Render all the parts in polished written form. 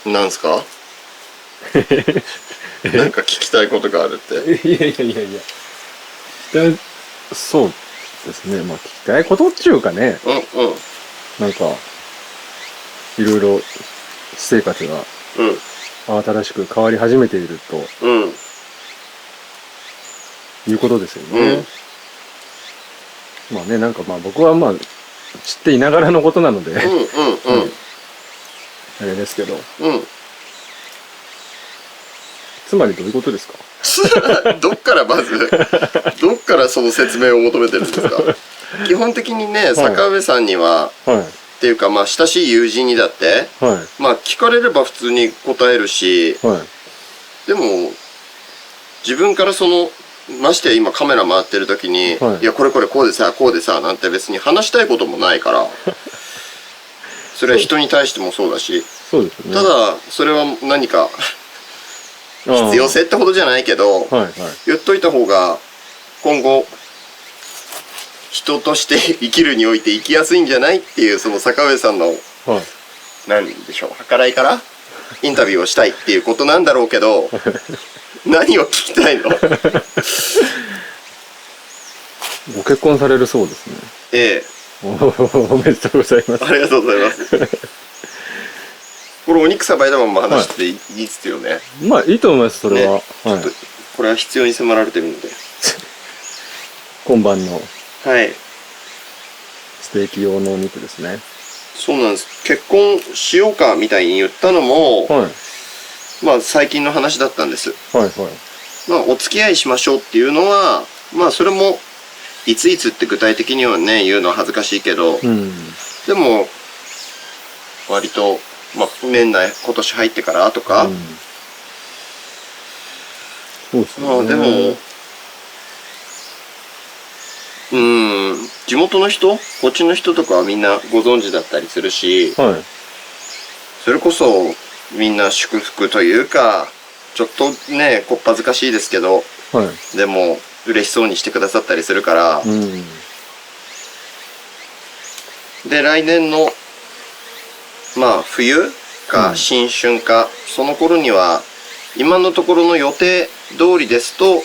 なんすか？なんか聞きたいことがあるって。いやいやいやいや。そうですね。まあ聞きたいことっていうかね、うんうんなんか、いろいろ私生活が新しく変わり始めているとうんいうことですようんね。まあね、なんかまあ僕はまあ知っていながらのことなので、うんうんうんあれですけど、うんつまりどういうことですか？どっからまずどっからその説明を求めてるんですか？基本的にね、坂上さんにははい。っていうか、まあ親しい友人にだってはい。まあ聞かれれば普通に答えるし、はい。でも自分からましてや今カメラ回ってる時に、はいいやこれこれこうでさこうでさなんて別に話したいこともないからそれは人に対してもそうだし、そうですよね。ただそれは何か必要性ってほどじゃないけど、はいはい。言っといた方が今後人として生きるにおいて生きやすいんじゃないっていう、その坂上さんのはい。何でしょう、計らいからインタビューをしたいっていうことなんだろうけど何を聞きたいの？ご結婚されるそうですね。ええ、おめでとうございます。ありがとうございますこれお肉さばいたまま話していいっすよね。まあいいと思います、それは。ね、ちょっとこれは必要に迫られてるので今晩のはい、ステーキ用のお肉ですね。そうなんです。結婚しようかみたいに言ったのも、はい。まあ最近の話だったんです。はいはい。まあお付き合いしましょうっていうのは、まあそれもいついつって具体的にはね言うのは恥ずかしいけど、うん。でも割と、まあ年内今年入ってからとか、そうですね。まあでも地元の人、こっちの人とかはみんなご存知だったりするし、はい。それこそみんな祝福というか、ちょっとねこっぱずかしいですけど、はい。でも嬉しそうにしてくださったりするから、うん。で来年のまあ冬か新春か、その頃には今のところの予定通りですと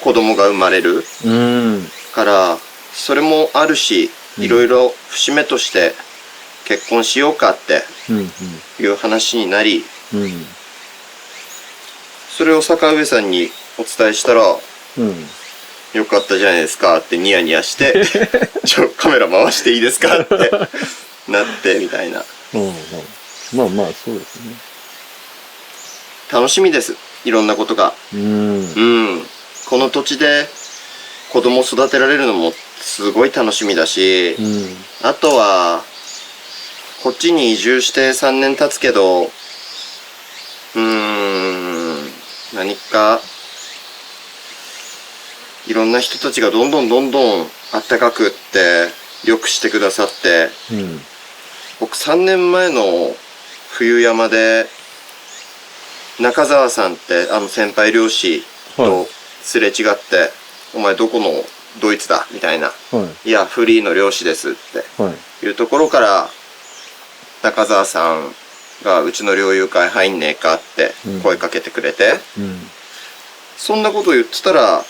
子供が生まれるうん。から、それもあるし、いろいろ節目として結婚しようかっていう話になり、うん。うん。それを坂上さんにお伝えしたら、うん。よかったじゃないですかってニヤニヤしてカメラ回していいですかってなってみたいな。うん。まあまあ、そうですね。楽しみです、いろんなことが。うん。この土地で子供育てられるのもすごい楽しみだし、あとはこっちに移住して3年経つけど、何かいろんな人たちがどんどんあったかくってよくしてくださって、僕3年前の冬山で中澤さんって先輩漁師とすれ違って、お前どこのドイツだみたいな、いやフリーの漁師ですっていうところから中澤さんがうちの猟友会入んねえかって声かけてくれて、そんなこと言ってたら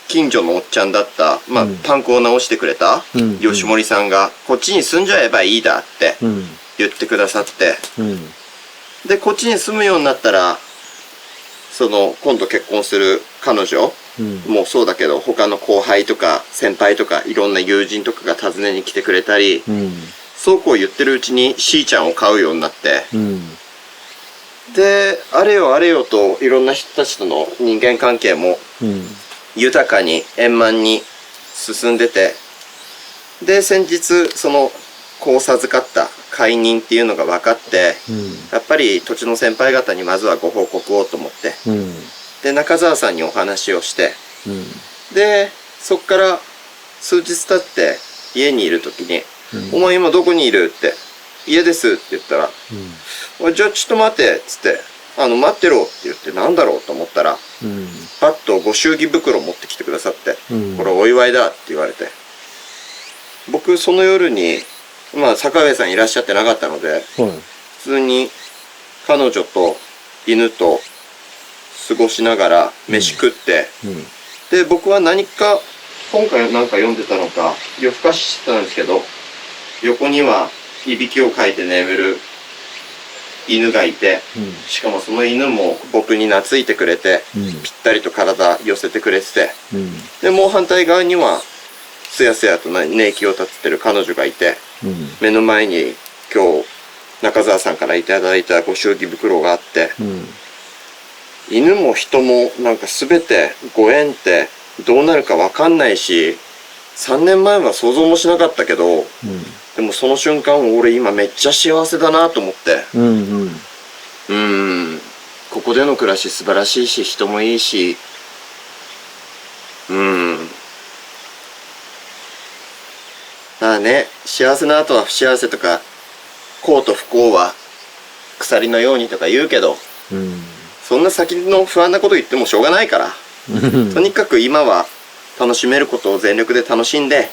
近所のおっちゃんだった、まあパンクを直してくれた吉森さんがこっちに住んじゃえばいいだって言ってくださって、でこっちに住むようになったら今度結婚する彼女もそうだけど、他の後輩とか先輩とかいろんな友人とかが訪ねに来てくれたり、そうこう言ってるうちにしーちゃんを飼うようになって、であれよあれよといろんな人たちとの人間関係も豊かに円満に進んでて、で先日子を授かった解任っていうのが分かって、やっぱり土地の先輩方にまずはご報告をと思って、で中澤さんにお話をして、でそっから数日経って家にいる時に「お前今どこにいる?」って「家です」って言ったら「じゃあちょっと待って」っつって「待ってろ」って言って、なんだろうと思ったら、パッとご祝儀袋持ってきてくださって「これお祝いだ」って言われて、僕その夜にまあ坂上さんいらっしゃってなかったので、普通に彼女と犬と過ごしながら飯食って、で、僕は何か、今回なんか読んでたのか、夜更かししてたんですけど、横にはいびきをかいて眠る犬がいて、しかもその犬も僕に懐いてくれて、ぴったりと体寄せてくれてて、で、もう反対側には、すやすやと寝息を立ててる彼女がいて、目の前に今日、中澤さんからいただいたご祝儀袋があって、犬も人もなんか全てご縁ってどうなるかわかんないし、3年前は想像もしなかったけど、でもその瞬間俺今めっちゃ幸せだなと思って、ここでの暮らし素晴らしいし、人もいいし、まあね、幸せな後は不幸せとか、幸と不幸は鎖のようにとか言うけど、そんな先の不安なこと言ってもしょうがないから、とにかく今は楽しめることを全力で楽しんで、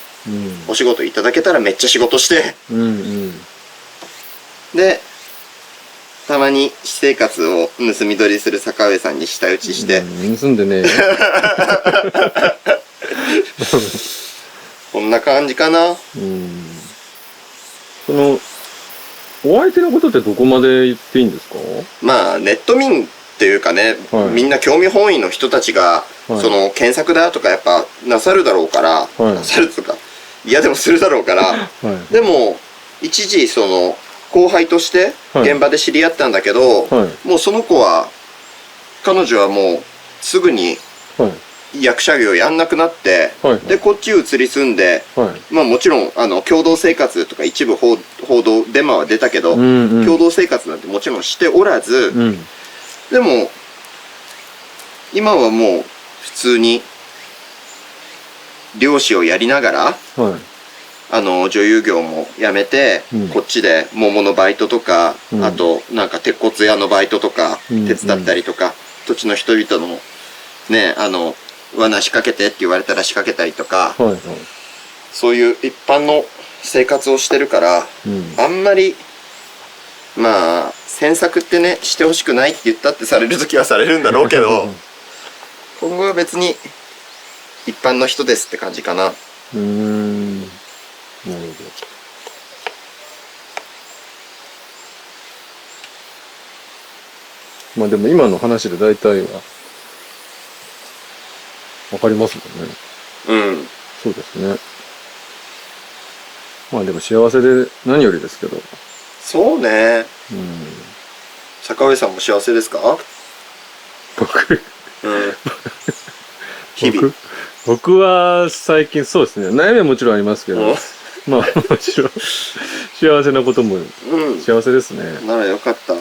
お仕事いただけたらめっちゃ仕事して、で、たまに私生活を盗み取りする坂上さんに舌打ちして、盗んでねえよ。こんな感じかな。その、お相手のことってどこまで言っていいんですか？まあ、ネット民っていうかね、みんな興味本位の人たちが、その、検索だとかやっぱなさるだろうから、なさるとか、嫌でもするだろうから、でも、一時その、後輩として現場で知り合ったんだけど、もうその子は、彼女はもうすぐに役者業やんなくなって、で、こっち移り住んで、まあもちろん、共同生活とか一部報道、デマは出たけど、共同生活なんてもちろんしておらず、でも、今はもう普通に、漁師をやりながら、女優業もやめて、こっちで桃のバイトとか、あとなんか鉄骨屋のバイトとか手伝ったりとか、土地の人々のね、罠仕掛けてって言われたら仕掛けたりとか、そういう一般の生活をしてるから、あんまり、まあ、詮索ってね、してほしくないって言ったってされるときはされるんだろうけど、今後は別に一般の人ですって感じかな。なるほど。まあでも今の話で大体はわかりますもんね。そうですね。まあでも幸せで何よりですけど。そうね。坂上さんも幸せですか？僕日々。僕は最近そうですね。悩みはもちろんありますけど、まあもちろん幸せなことも幸せですね。ならよかった。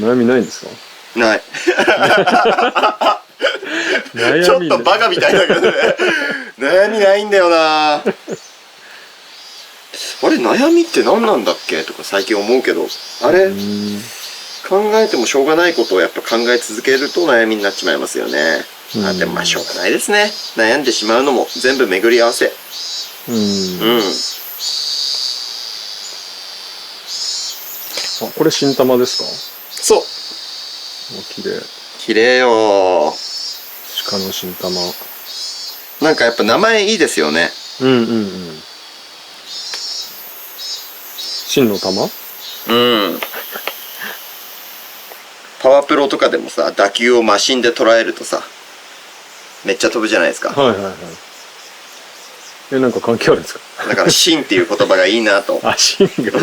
悩みないんですか？ない。ちょっとバカみたいだけどね。悩みないんだよな。あれ、悩みって何なんだっけとか最近思うけど、あれ、考えてもしょうがないことをやっぱ考え続けると悩みになっちまいますよね。でもまあしょうがないですね。悩んでしまうのも全部巡り合わせ。あ、これ新玉ですか？そう。綺麗。綺麗よ。鹿の新玉。なんかやっぱ名前いいですよね。真の玉？パワープロとかでもさ、打球をマシンで捉えるとさ、めっちゃ飛ぶじゃないですか。なんか関係あるんですか？だから真っていう言葉がいいなと。あ、真が。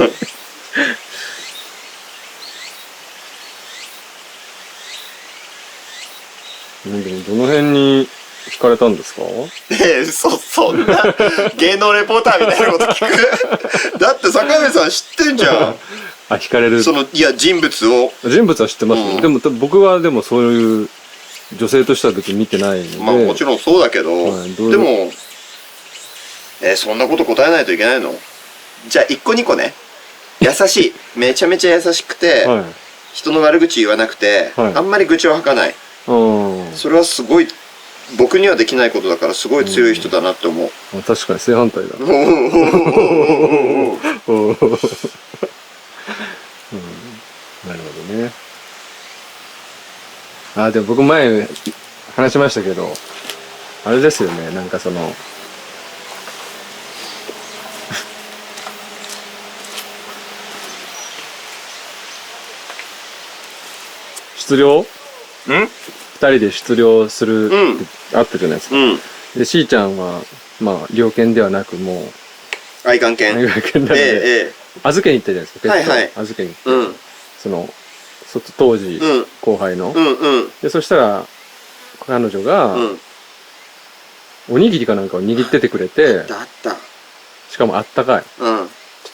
でもどの辺に惹かれたんですか？そんな芸能レポーターみたいなこと聞く？だって坂上さん知ってんじゃん。あ、惹かれる。いや、人物は知ってますね。でも僕はでもそういう女性としては別に見てないので。まあもちろんそうだけど、でも、そんなこと答えないといけないの？じゃあ1個2個ね。優しい。めちゃめちゃ優しくて、人の悪口言わなくて、あんまり愚痴を吐かない。それはすごい、僕にはできないことだからすごい強い人だなって思う。確かに正反対だ。あ、でも僕前話しましたけど、あれですよね、なんかその、出漁二人で出漁するってあったじゃないですか。で、しーちゃんは、まあ、猟犬ではなく、もう、愛玩犬。愛玩犬なので、預けに行ったじゃないですか、ペットを預けに行って。その、当時、後輩の。で、そしたら、彼女が、おにぎりかなんかを握っててくれて、しかもあったかい。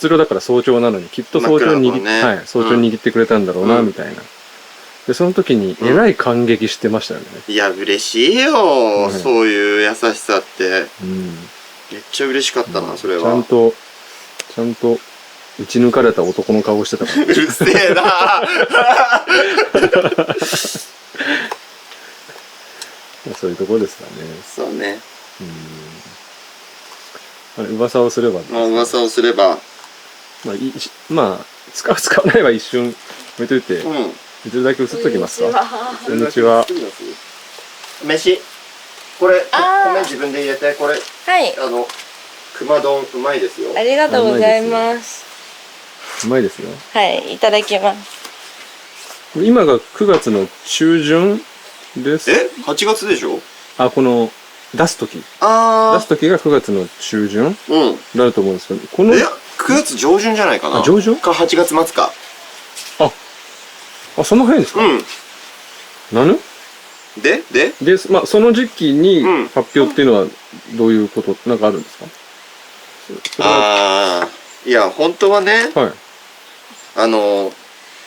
出漁だから早朝なのに、きっと早朝に早朝に握ってくれたんだろうな、みたいな。で、その時に、えらい感激してましたよね。いや、嬉しいよ、そういう優しさって。めっちゃ嬉しかったな、それは。ちゃんと、打ち抜かれた男の顔してたから。うるせえなそういうところですかね。そうね。噂をすれば。噂をすれば。まあ、使わないは一瞬、置いといて、見てるだけ映っときますか。こんにちは。飯。これ、米自分で入れて、これ、熊丼うまいですよ。ありがとうございます。うまいですよ。はい、いただきます。今が9月の中旬です。8月でしょ？あ、この、出す時が9月の中旬なると思うんですけど、この。9月上旬じゃないかな。上旬か8月末か。その辺ですか？で、まあ、その時期に発表っていうのはどういうことなんかあるんですか？いや、本当はね、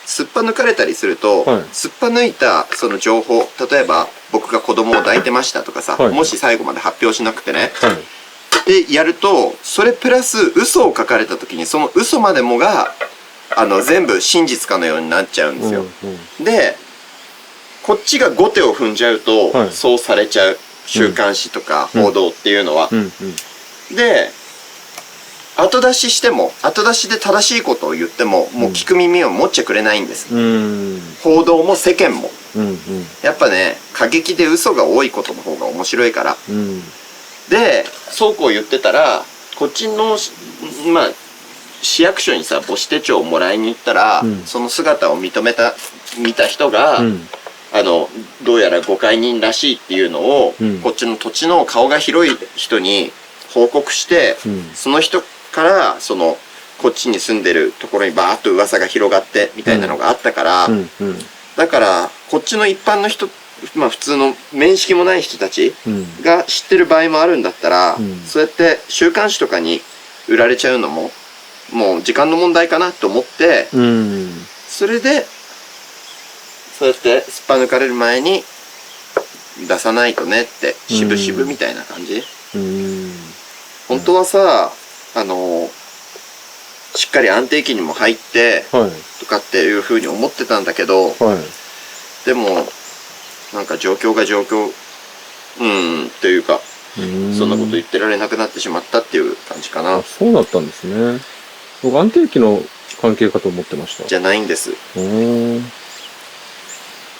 すっぱ抜かれたりすると、すっぱ抜いたその情報、例えば僕が子供を抱いてましたとかさ、もし最後まで発表しなくてね、でやると、それプラス嘘を書かれた時に、その嘘までもが全部真実かのようになっちゃうんですよ。で、こっちが後手を踏んじゃうと、そうされちゃう。週刊誌とか報道っていうのは。で、後出ししても、後出しで正しいことを言っても、もう聞く耳を持っちゃくれないんです。報道も世間も。やっぱね、過激で嘘が多いことの方が面白いから。で、そうこう言ってたら、こっちの、まあ、市役所にさ、母子手帳をもらいに行ったら、その姿を見た人が、どうやら誤解人らしいっていうのを、こっちの土地の顔が広い人に報告して、その人からこっちに住んでるところにバーッと噂が広がってみたいなのがあったから、だからこっちの一般の人、まあ普通の面識もない人たちが知ってる場合もあるんだったら、そうやって週刊誌とかに売られちゃうのももう時間の問題かなと思って、それでそうやってすっぱ抜かれる前に出さないとねって、渋々みたいな感じ。本当はさ、しっかり安定期にも入って、とかっていうふうに思ってたんだけど、でも、なんか状況というか、そんなこと言ってられなくなってしまったっていう感じかな。そうだったんですね。僕、安定期の関係かと思ってました。じゃないんです。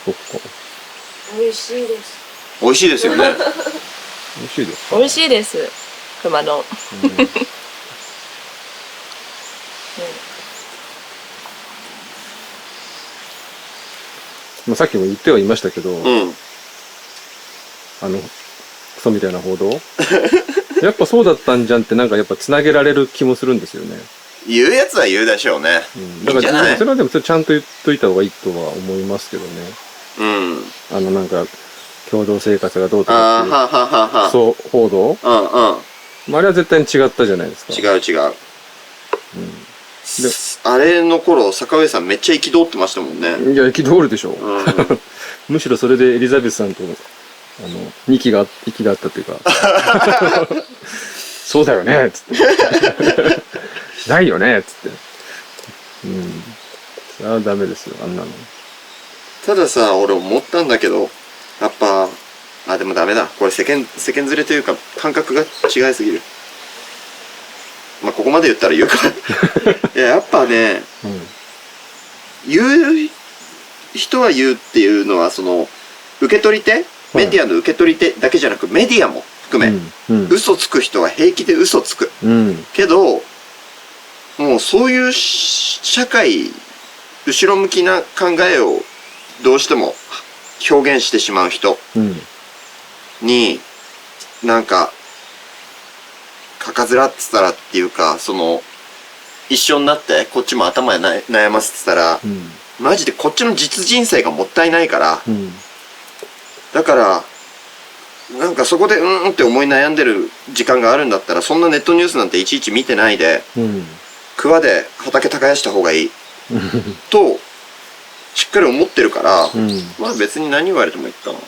そっか。美味しいです。美味しいですよね。美味しいです。美味しいです。熊丼。まあさっきも言ってはいましたけど、クソみたいな報道やっぱそうだったんじゃんってなんかやっぱつなげられる気もするんですよね。言うやつは言うでしょうね。だからそれはでもちゃんと言っといた方がいいとは思いますけどね。なんか共同生活がどうとかっていうそう報道、あれは絶対に違ったじゃないですか。違う。あれの頃坂上さんめっちゃ憤ってましたもんね。いや憤るでしょ。むしろそれでエリザベスさんと息があったっていうかそうだよねっつってないよねっつって、それはダメですよ、あんなの。たださ、俺思ったんだけど、やっぱでもダメだ、これ世間連れというか感覚が違いすぎる。まあここまで言ったら言うかいや、やっぱね、言う人は言うっていうのは受け取り手、メディアの受け取り手だけじゃなくメディアも含め、嘘つく人は平気で嘘つく、けどもうそういう社会、後ろ向きな考えをどうしても表現してしまう人に、なんかかかずらって言ったらっていうか、その一緒になってこっちも頭で悩ませてたら、マジでこっちの実人生がもったいないから、だからなんかそこでって思い悩んでる時間があるんだったら、そんなネットニュースなんていちいち見てないで、桑で畑耕した方がいいとしっかり思ってるから、まあ別に何言われてもいいかな。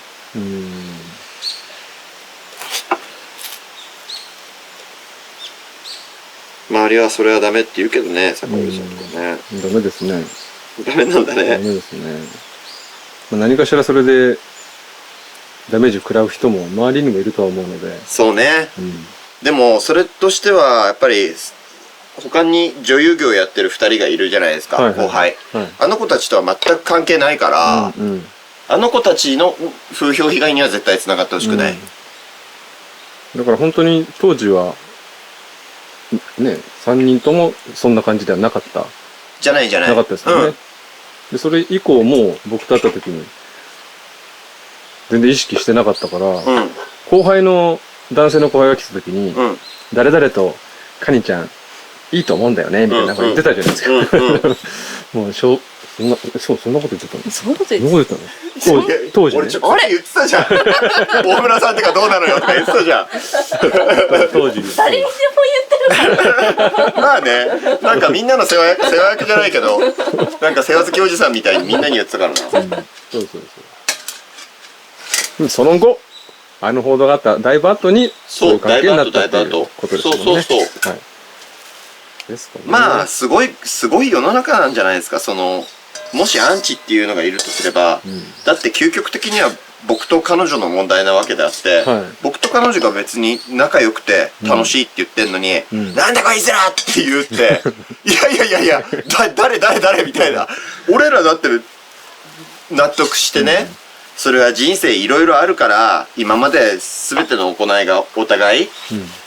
周りはそれはダメって言うけどね、坂上さんとかね。ダメですね。ダメなんだね。ダメですね。何かしらそれでダメージを食らう人も周りにもいるとは思うので。そうね。でもそれとしてはやっぱり他に女優業やってる2人がいるじゃないですか、後輩。あの子たちとは全く関係ないから、あの子たちの風評被害には絶対つながってほしくない。だから本当に当時はね、3人ともそんな感じではなかった。じゃないじゃない。なかったですよね。でそれ以降も僕と会った時に全然意識してなかったから、後輩の男性の後輩が来た時に、誰々とカニちゃんいいと思うんだよねみたいなこと言ってたじゃないですか。もうそんなこと言ってたの？そんなこと言ってたの？当時ね。俺ちょっと言ってたじゃん。大村さんってかどうなのよとか言ってたじゃん。当時。誰にでも言ってるから。まあね、なんかみんなの世話役じゃないけど、なんか世話好きおじさんみたいにみんなに言ってたからな。その後あの報道があっただいぶ後にそういう関係になったっていうことですもんね。そう。ですかね。まあすごい世の中なんじゃないですか。そのもしアンチっていうのがいるとすれば、だって究極的には僕と彼女の問題なわけであって、僕と彼女が別に仲良くて楽しいって言ってんのに、なんでこいつらって言って、いや誰みたいな。俺らだって納得してね、それは人生いろいろあるから、今まで全ての行いがお互い、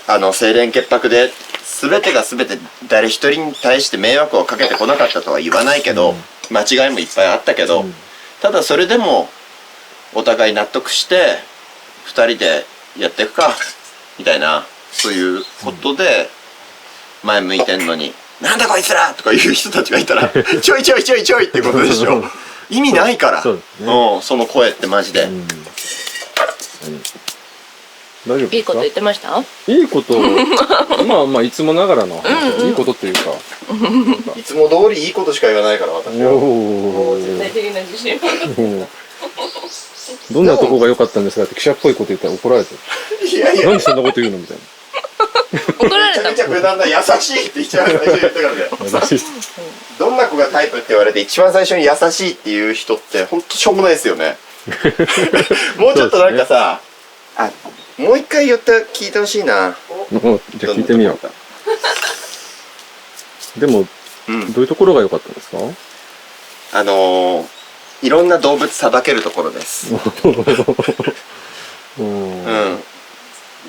清廉潔白で全てが全て誰一人に対して迷惑をかけてこなかったとは言わないけど、間違いもいっぱいあったけど、ただそれでもお互い納得して2人でやっていくかみたいな、そういうことで前向いてんのに、なんだこいつらとかいう人たちがいたらちょいってことでしょ。意味ないから、その声ってマジで。大丈夫ですか？いいこと言ってました？いいことまあいつもながらの話、いいことっていうかいつも通りいいことしか言わないから私は。絶対的な自信。どんなとこが良かったんですかって記者っぽいこと言ったら怒られてる。なんでそんなこと言うのみたいな。怒られた。めちゃくちゃ無難な優しいって一番最初に言ったからね。どんな子がタイプって言われて一番最初に優しいっていう人ってほんとしょうもないですよね。もうちょっとなんかさ、もう一回聞いてほしいな。じゃあ聞いてみよう。でも、どういうところが良かったんですか？いろんな動物さばけるところです。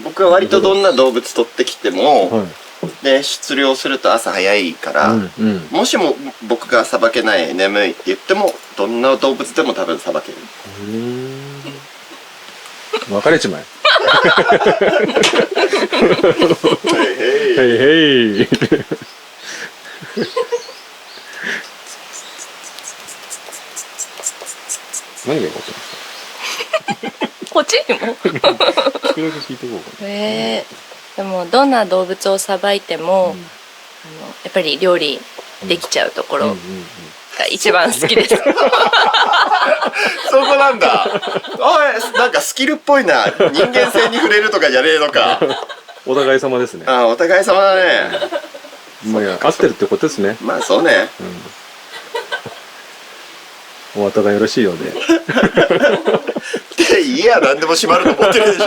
僕は割とどんな動物取ってきても、で出漁すると朝早いから、もしも僕がさばけない眠いって言ってもどんな動物でも多分さばける。別れちまえ。へい。何が良かったんですか？こっちにも聞くだけ聞いていこうかな。でもどんな動物をさばいても、やっぱり料理できちゃうところが一番好きです。そこなんだ。なんかスキルっぽいな。人間性に触れるとかじゃねえのか。お互い様ですね。お互い様だね。まあ合ってるってことですね。まあそうね。お後がよろしいようで。いや、何でも閉まると思ってるでしょ。